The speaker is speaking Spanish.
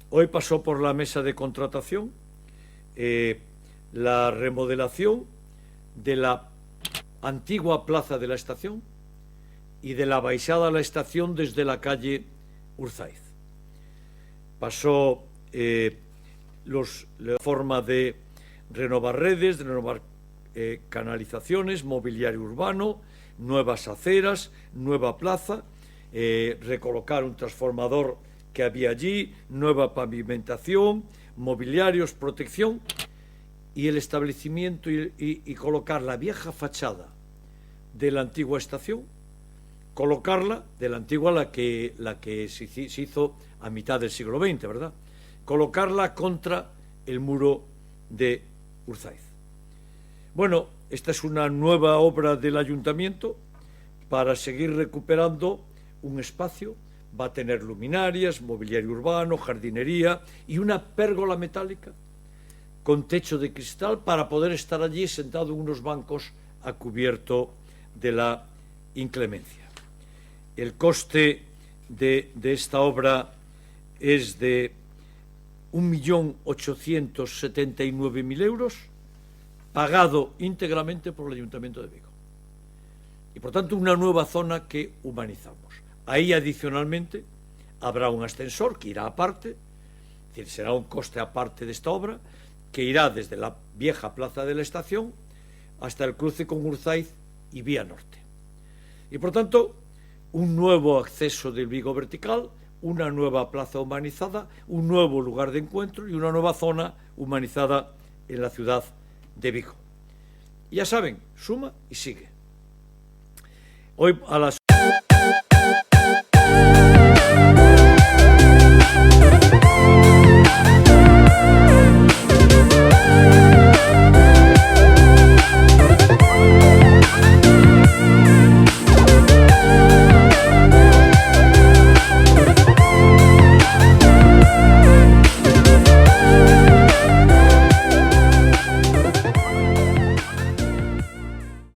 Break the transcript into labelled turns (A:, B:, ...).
A: Hoy pasó por la mesa de contratación la remodelación de la antigua plaza de la estación y de la baixada a la estación desde la calle Urzaiz. Pasó la forma de renovar redes, de renovar canalizaciones, mobiliario urbano, nuevas aceras, nueva plaza, recolocar un transformador que había allí, nueva pavimentación, mobiliarios, protección y el establecimiento y colocar la vieja fachada de la antigua estación, colocarla de la antigua, la que se hizo a mitad del siglo XX, ¿verdad? Colocarla contra el muro de Urzaiz. Bueno, esta es una nueva obra del ayuntamiento para seguir recuperando un espacio. Va a tener luminarias, mobiliario urbano, jardinería y una pérgola metálica con techo de cristal para poder estar allí sentado en unos bancos a cubierto de la inclemencia. El coste de esta obra es de 1.879.000 euros, pagado íntegramente por el Ayuntamiento de Vigo. Y por tanto una nueva zona que humanizamos. Ahí adicionalmente habrá un ascensor que irá aparte, es decir, será un coste aparte de esta obra, que irá desde la vieja plaza de la estación hasta el cruce con Urzaiz y Vía Norte. Y por tanto, un nuevo acceso del Vigo vertical, una nueva plaza humanizada, un nuevo lugar de encuentro y una nueva zona humanizada en la ciudad de Vigo. Ya saben, suma y sigue. Hoy a las